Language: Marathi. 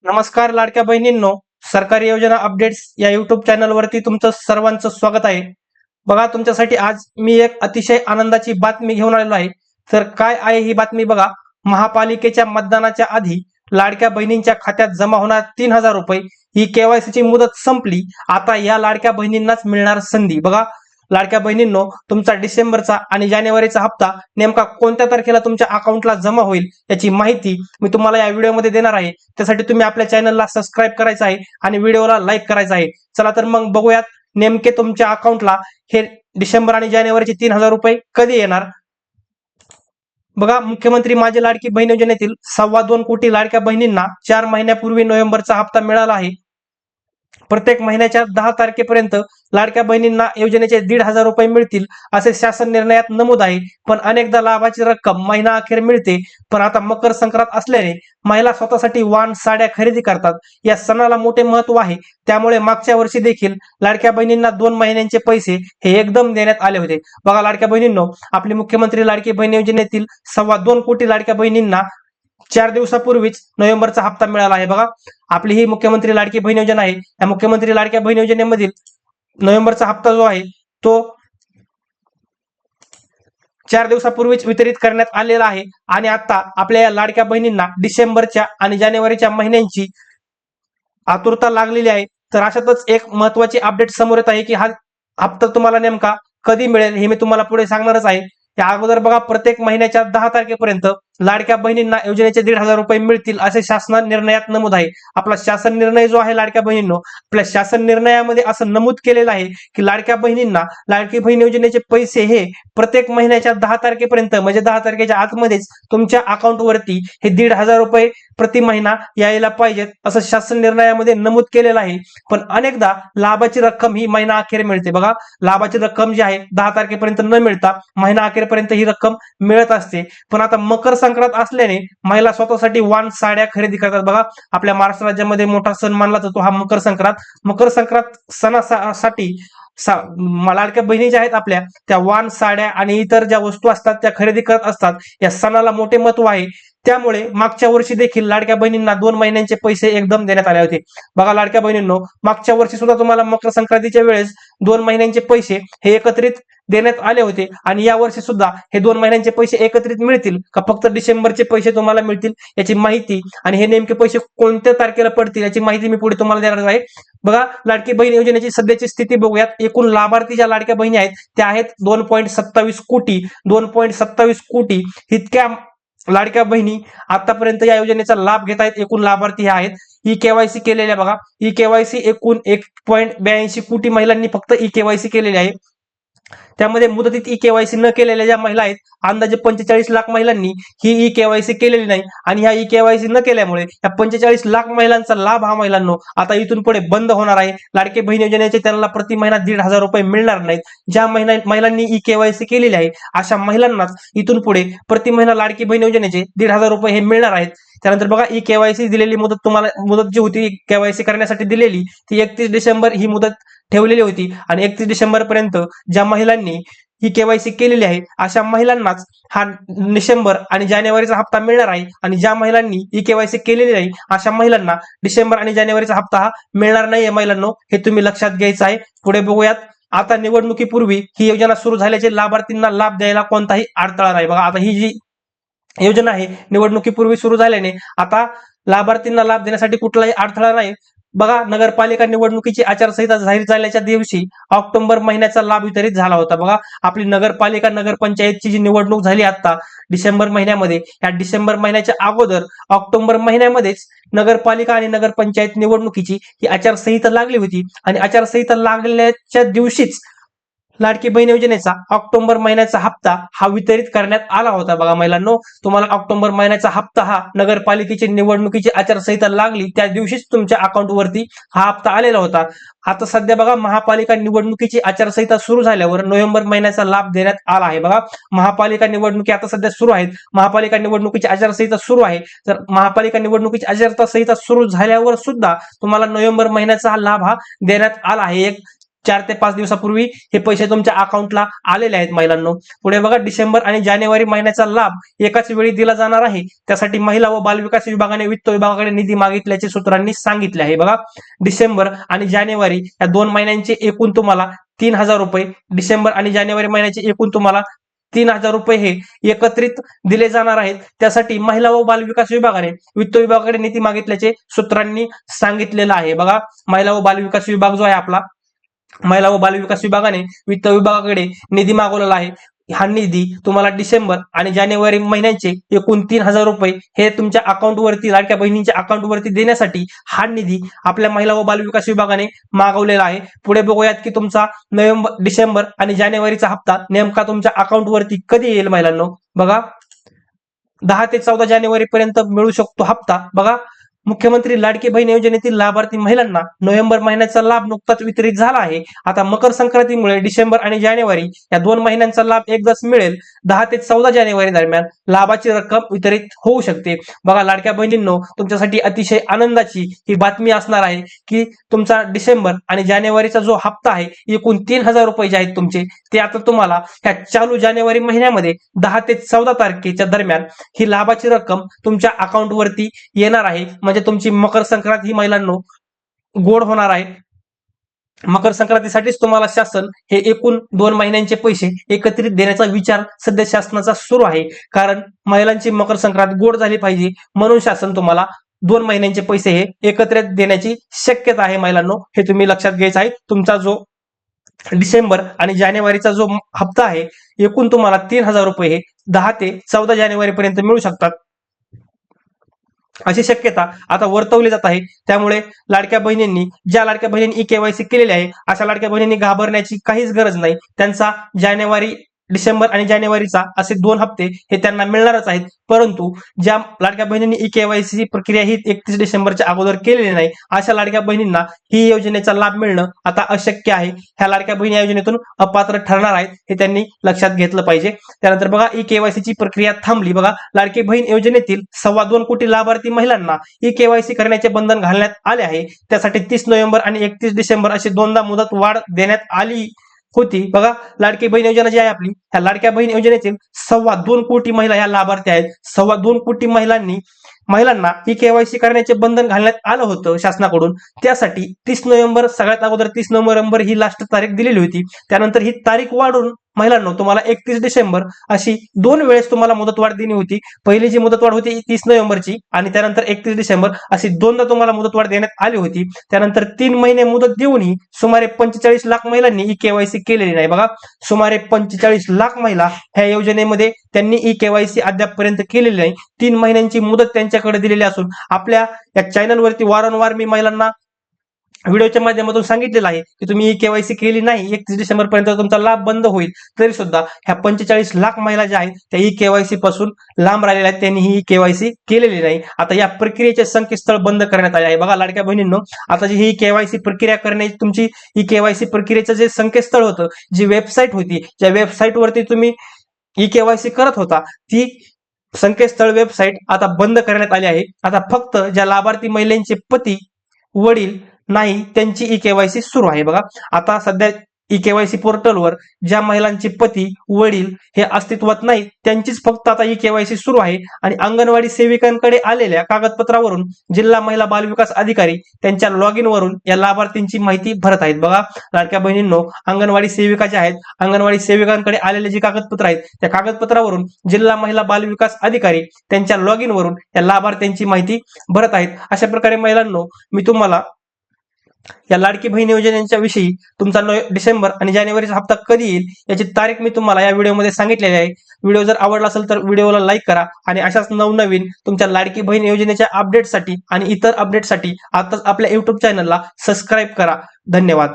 नमस्कार लाडक्या बहिणींनो, सरकारी योजना अपडेट्स या युट्यूब चॅनलवरती तुमचं सर्वांचं स्वागत आहे. बघा, तुमच्यासाठी आज मी एक अतिशय आनंदाची बातमी घेऊन आलेलो आहे. तर काय आहे ही बातमी बघा. महापालिकेच्या मतदानाच्या आधी लाडक्या बहिणींच्या खात्यात जमा होणार 3,000 रुपये. ही केवायसी ची मुदत संपली. आता या लाडक्या बहिणींनाच मिळणार संधी. बघा लाडक्या बहिणींनो, तुमचा डिसेंबरचा आणि जानेवारीचा हप्ता नेमका कोणत्या तारखेला तुमच्या अकाउंटला जमा होईल याची माहिती मी तुम्हाला या व्हिडिओमध्ये देणार आहे. त्यासाठी तुम्ही आपल्या चॅनलला सबस्क्राईब करायचं आहे आणि व्हिडिओला लाईक करायचं आहे. चला तर मग बघूयात नेमके तुमच्या अकाउंटला हे डिसेंबर आणि जानेवारीचे 3,000 रुपये कधी येणार. बघा, मुख्यमंत्री माझी लाडकी बहीण योजनेतील 2.25 कोटी लाडक्या बहिणींना 4 महिन्यापूर्वी नोव्हेंबरचा हप्ता मिळाला आहे. प्रत्येक महिन्याच्या 10 तारखेपर्यंत लाडक्या बहिणींना योजनेचे 1,500 रुपये मिळतील असे शासन निर्णयात नमूद आहे. पण अनेकदा लाभाची रक्कम महिना अखेर मिळते. पण आता मकर संक्रांत असल्याने महिला स्वतःसाठी वाण साड्या खरेदी करतात. या सणाला मोठे महत्व आहे. त्यामुळे मागच्या वर्षी देखील लाडक्या बहिणींना 2 महिन्यांचे पैसे हे एकदम देण्यात आले होते. बघा लाडक्या बहिणींनो, आपली मुख्यमंत्री लाडकी बहीण योजनेतील 2.25 कोटी लाडक्या बहिणींना 4 दिवसापूर्वीच नोव्हेंबरचा हप्ता मिळाला आहे. बघा, आपली ही मुख्यमंत्री लाडकी बहीण योजना आहे. या मुख्यमंत्री लाडक्या बहीण योजनेमधील नोव्हेंबरचा हप्ता जो आहे तो 4 दिवसापूर्वीच वितरित करण्यात आलेला आहे. आणि आता आपल्या या लाडक्या बहिणींना डिसेंबरच्या आणि जानेवारीच्या महिन्यांची आतुरता लागलेली आहे. तर अशातच एक महत्वाची अपडेट समोर येत आहे की हा हप्ता तुम्हाला नेमका कधी मिळेल हे मी तुम्हाला पुढे सांगणारच आहे. त्या अगोदर बघा, प्रत्येक महिन्याच्या 10 तारखेपर्यंत लाडक्या बहिणींना योजनेचे 1,500 रुपये मिळतील असे शासन निर्णयात नमूद आहे. आपला शासन निर्णय जो आहे लाडक्या बहिणींनो, आपल्या शासन निर्णयामध्ये असं नमूद केलेलं आहे की लाडक्या बहिणींना लाडकी बहीण योजनेचे पैसे हे प्रत्येक महिन्याच्या 10 तारखेपर्यंत म्हणजे 10 तारखेच्या आतमध्येच तुमच्या अकाउंटवरती हे 1,500 रुपये प्रति महिना यायला पाहिजेत असं शासन निर्णयामध्ये नमूद केलेलं आहे. पण अनेकदा लाभाची रक्कम ही महिना अखेर मिळते. बघा, लाभाची रक्कम जी आहे 10 तारखेपर्यंत न मिळता महिना अखेरपर्यंत ही रक्कम मिळत असते. पण आता मकर संक्रांत असल्याने महिला स्वतःसाठी वाण साड्या खरेदी करतात. बघा, आपल्या महाराष्ट्र राज्यामध्ये मोठा सण मानला जातो हा मकर संक्रांत. मकर संक्रांत सणासाठी लाडक्या बहिणी ज्या आहेत आपल्या, त्या वाण साड्या आणि इतर ज्या वस्तू असतात त्या खरेदी करत असतात. या सणाला मोठे महत्व आहे. त्यामुळे मागच्या वर्षी देखील लाडक्या बहिणींना 2 महिन्यांचे पैसे एकदम देण्यात आले होते. बघा लाडक्या बहिणींनो, मागच्या वर्षी सुद्धा तुम्हाला मकर संक्रांतीच्या वेळेस 2 महिन्यांचे पैसे हे एकत्रित देण्यात आले होते. आणि या वर्षी सुद्धा हे 2 महिन्यांचे पैसे एकत्रित मिळतील का फक्त डिसेंबरचे पैसे तुम्हाला मिळतील याची माहिती आणि हे नेमके पैसे कोणत्या तारखेला पडतील याची माहिती मी पुढे तुम्हाला देणार आहे. बघा, लाडकी बहीण योजनेची सध्याची स्थिती बघूयात. एकूण लाभार्थी ज्या लाडक्या बहिणी आहेत त्या आहेत 2.27 कोटी. 2.27 कोटी इतक्या लाडक्या बहिणी आतापर्यंत या योजनेचा लाभ घेत आहेत. एकूण लाभार्थी हे आहेत. ई केवायसी केलेल्या बघा, ई केवायसी एकूण 1.82 कोटी महिलांनी फक्त ई केवायसी केलेली आहे. त्यामध्ये मुदतीत ई केवायसी न केलेल्या ज्या महिला आहेत अंदाजे 45 लाख महिलांनी ही ई केवायसी केलेली नाही. आणि ह्या ई केवायसी न केल्यामुळे या 45 लाख महिलांचा लाभ हा महिलांनो आता इथून पुढे बंद होणार आहे. लाडके बहीण योजनेचे त्यांना प्रति महिना 1,500 रुपये मिळणार नाहीत. ज्या महिलांनी ई केवायसी केलेली आहे अशा महिलांनाच इथून पुढे प्रति महिना लाडकी बहीण योजनेचे 1,500 रुपये हे मिळणार आहेत. त्यानंतर बघा, ई केवायसी दिलेली मुदत तुम्हाला जी होती केवायसी करण्यासाठी दिलेली ती 31 डिसेंबर ही मुदत ठेवलेली होती. आणि 31 डिसेंबर पर्यंत ज्या महिलांनी ही केवायसी केलेली आहे अशा महिलांनाच हा डिसेंबर आणि जानेवारीचा हप्ता मिळणार आहे. आणि ज्या महिलांनी ई केवायसी केलेली नाही अशा महिलांना डिसेंबर आणि जानेवारीचा हप्ता हा मिळणार नाहीये. महिलांनो, हे तुम्ही लक्षात घ्यायचं आहे. पुढे बघूयात. आता निवडणुकीपूर्वी ही योजना सुरू झाल्याचे लाभार्थींना लाभ द्यायला कोणताही अडथळा नाही. बघा, आता ही जी योजना आहे निवडणुकीपूर्वी सुरू झाल्याने आता लाभार्थींना लाभ देण्यासाठी कुठलाही अडथळा नाही. बघा, नगरपालिका निवडणुकीची आचारसंहिता जाहीर झाल्याच्या दिवशी ऑक्टोबर महिन्याचा लाभ वितरित झाला होता. बघा, आपली नगरपालिका नगरपंचायतची जी निवडणूक झाली आता डिसेंबर महिन्यामध्ये, या डिसेंबर महिन्याच्या अगोदर ऑक्टोबर महिन्यामध्येच नगरपालिका आणि नगरपंचायत निवडणुकीची ही आचारसंहिता लागली होती. आणि आचारसंहिता लागल्याच्या दिवशीच लाडकी बहीण योजनेचा ऑक्टोबर महिन्याचा हप्ता हा वितरित करण्यात आला होता. बघा महिलांनो, तुम्हाला ऑक्टोबर महिन्याचा हप्ता हा नगरपालिकेची निवडणुकीची आचारसंहिता लागली त्या दिवशीच तुमच्या अकाउंटवरती हा हप्ता आलेला होता. आता सध्या बघा, महापालिका निवडणुकीची आचारसंहिता सुरू झाल्यावर नोव्हेंबर महिन्याचा लाभ देण्यात आला आहे. बघा, महापालिका निवडणुकी आता सध्या सुरू आहेत. महापालिका निवडणुकीची आचारसंहिता सुरू आहे. तर महापालिका निवडणुकीची आचारसंहिता सुरू झाल्यावर सुद्धा तुम्हाला नोव्हेंबर महिन्याचा हा लाभ हा देण्यात आला आहे. एक 4 ते 5 दिवसापूर्वी हे पैसे तुमच्या अकाउंटला आलेले आहेत महिलांनो. पुढे बघा डिसेंबर आणि जानेवारी महिन्याचा लाभ एकाच वेळी दिला जाणार आहे. त्यासाठी महिला व बालविकास विभागाने वित्त विभागाकडे निधी मागितल्याचे सूत्रांनी सांगितले आहे. बघा डिसेंबर आणि जानेवारी या 2 महिन्यांचे एकूण तुम्हाला 3,000 रुपये, डिसेंबर आणि जानेवारी महिन्याचे एकूण तुम्हाला 3,000 रुपये हे एकत्रित दिले जाणार आहेत. त्यासाठी महिला व बालविकास विभागाने वित्त विभागाकडे निधी मागितल्याचे सूत्रांनी सांगितलेलं आहे. बघा महिला व बालविकास विभाग जो आहे आपला, महिला व बालविकास विभागाने वित्त विभागाकडे निधी मागवलेला आहे. हा निधी तुम्हाला डिसेंबर आणि जानेवारी महिन्यांचे एकूण 3,000 रुपये हे तुमच्या अकाउंटवरती, लाडक्या बहिणींच्या अकाउंटवरती देण्यासाठी हा निधी आपल्या महिला व बालविकास विभागाने मागवलेला आहे. पुढे बघूयात की तुमचा डिसेंबर आणि जानेवारीचा हप्ता नेमका तुमच्या अकाउंटवरती कधी येईल महिलांनो. बघा 10 ते 14 जानेवारी पर्यंत मिळू शकतो हप्ता. बघा मुख्यमंत्री लाडकी बहीण योजनेतील लाभार्थी महिलांना नोव्हेंबर महिन्याचा लाभ नुकताच वितरित झाला आहे. आता मकर संक्रांतीमुळे डिसेंबर आणि जानेवारी या 2 महिन्यांचा लाभ एकदाच मिळेल. 10 ते 14 जानेवारी दरम्यान लाभाची रक्कम वितरित होऊ शकते. बघा लाडक्या बहिणींनो, तुमच्यासाठी अतिशय आनंदाची ही बातमी असणार आहे की तुमचा डिसेंबर आणि जानेवारीचा जो हप्ता आहे एकूण 3,000 रुपये जे आहेत तुमचे, ते आता तुम्हाला ह्या चालू जानेवारी महिन्यामध्ये 10 ते 14 तारखेच्या दरम्यान ही लाभाची रक्कम तुमच्या अकाउंटवरती येणार आहे. म्हणजे तुमची मकर संक्रांत ही महिलांनो गोड होणार आहे. मकर संक्रांतीसाठीच तुम्हाला शासन हे एकूण 2 महिन्यांचे पैसे एकत्रित देण्याचा विचार सध्या शासनाचा सुरू आहे. कारण महिलांची मकर संक्रांत गोड झाली पाहिजे म्हणून शासन तुम्हाला 2 महिन्यांचे पैसे हे एकत्रित देण्याची शक्यता आहे महिलांनो. हे तुम्ही लक्षात घ्यायचं आहे. तुमचा जो डिसेंबर आणि जानेवारीचा जो हप्ता आहे एकूण तुम्हाला 3,000 रुपये हे 10 ते 14 जानेवारी पर्यंत मिळू शकतात अशी शक्यता आता वर्तवली जात आहे. त्यामुळे लाडक्या बहिणींनी, ज्या लाडक्या बहिणींनी ई-केवायसी केलेली आहे अशा लाडक्या बहिणींनी घाबरण्याची काहीच गरज नाही. त्यांचा डिसेंबर आणि जानेवारीचा असे 2 हप्ते हे त्यांना मिळणारच आहेत. परंतु ज्या लाडक्या बहिणींनी ई-केवायसी प्रक्रिया ही 31 डिसेंबरच्या अगोदर केलेली नाही अशा लाडक्या बहिणींना ही योजनेचा लाभ मिळणं आता अशक्य आहे. ह्या लाडक्या बहिणी या योजनेतून अपात्र ठरणार आहेत हे त्यांनी लक्षात घेतलं पाहिजे. त्यानंतर बघा ई-केवायसीची प्रक्रिया थांबली. बघा लाडकी बहीण योजनेतील 2.25 कोटी लाभार्थी महिलांना ई-केवायसी करण्याचे बंधन घालण्यात आले आहे. त्यासाठी 30 नोव्हेंबर आणि 31 डिसेंबर अशी 2दा मुदत वाढ देण्यात आली होती. बघा लाडकी बहीण योजना जी आहे आपली, ह्या लाडक्या बहीण योजनेतील 2.25 कोटी महिला ह्या लाभार्थी आहेत. 2.25 कोटी महिलांना ई-केवायसी करण्याचे बंधन घालण्यात आलं होतं शासनाकडून. त्यासाठी 30 नोव्हेंबर, सगळ्यात अगोदर 30 नोव्हेंबर ही लास्ट तारीख दिलेली होती. त्यानंतर ही तारीख वाढून महिलांनो तुम्हाला 31 डिसेंबर अशी 2 वेळेस तुम्हाला मुदतवाढ दिली होती. पहिली जी मुदतवाढ होती 30 नोव्हेंबरची आणि त्यानंतर 31 डिसेंबर अशी 2दा तुम्हाला मुदतवाढ देण्यात आली होती. त्यानंतर 3 महिने मुदत देऊनही सुमारे 45 लाख महिलांनी ई-केवायसी केलेली नाही. बघा सुमारे 45 लाख महिला ह्या योजनेमध्ये त्यांनी ई-केवायसी अद्यापपर्यंत केलेली नाही. 3 महिन्यांची मुदत त्यांच्याकडे दिलेली असून आपल्या या चॅनलवरती वारंवार मी महिलांना व्हिडिओच्या माध्यमातून सांगितलेलं आहे की तुम्ही ई-केवायसी केली नाही 31 डिसेंबर पर्यंत तुमचा लाभ बंद होईल. तरी सुद्धा ह्या 45 लाख महिला ज्या आहेत त्या ई-केवायसी पासून लांब राहिलेल्या आहेत, त्यांनी ही ई-केवायसी केलेली नाही. आता या प्रक्रियेचे संकेतस्थळ बंद करण्यात आले आहे. बघा लाडक्या बहिणींनो, आता जी ही केवायसी प्रक्रिया करण्याची तुमची ई-केवायसी प्रक्रियेचं जे संकेतस्थळ होतं, जी वेबसाईट होती, ज्या वेबसाईटवरती तुम्ही ई-केवायसी करत होता, ती संकेतस्थळ वेबसाईट आता बंद करण्यात आली आहे. आता फक्त ज्या लाभार्थी महिलांचे पती, वडील नाही त्यांची ई-केवायसी सुरू आहे. बघा आता सध्या ई-केवायसी पोर्टलवर ज्या महिलांचे पती, वडील हे अस्तित्वात नाही त्यांचीच फक्त आता ई-केवायसी सुरू आहे. आणि अंगणवाडी सेविकांकडे आलेल्या कागदपत्रावरून जिल्हा महिला बाल विकास अधिकारी त्यांच्या लॉग इन वरून या लाभार्थींची माहिती भरत आहेत. बघा लाडक्या बहिणींनो, अंगणवाडी सेविका ज्या आहेत, अंगणवाडी सेविकांकडे आलेले जे कागदपत्र आहेत त्या कागदपत्रावरून जिल्हा महिला बाल विकास अधिकारी त्यांच्या लॉग इन वरून या लाभार्थ्यांची माहिती भरत आहेत. अशा प्रकारे महिलांनो, मी तुम्हाला या लाडकी बहीण योजनेच्या विषयी तुमचा डिसेंबर आणि जानेवारीचा हप्ता कधी येईल याची तारीख मी तुम्हाला या व्हिडिओमध्ये सांगितलेली आहे. व्हिडिओ जर आवडला असेल तर व्हिडिओला लाईक करा आणि अशाच नवनवीन तुमच्या लाडकी बहीण योजनेच्या अपडेटसाठी आणि इतर अपडेटसाठी आताच आपल्या YouTube चॅनलला सबस्क्राईब करा. धन्यवाद.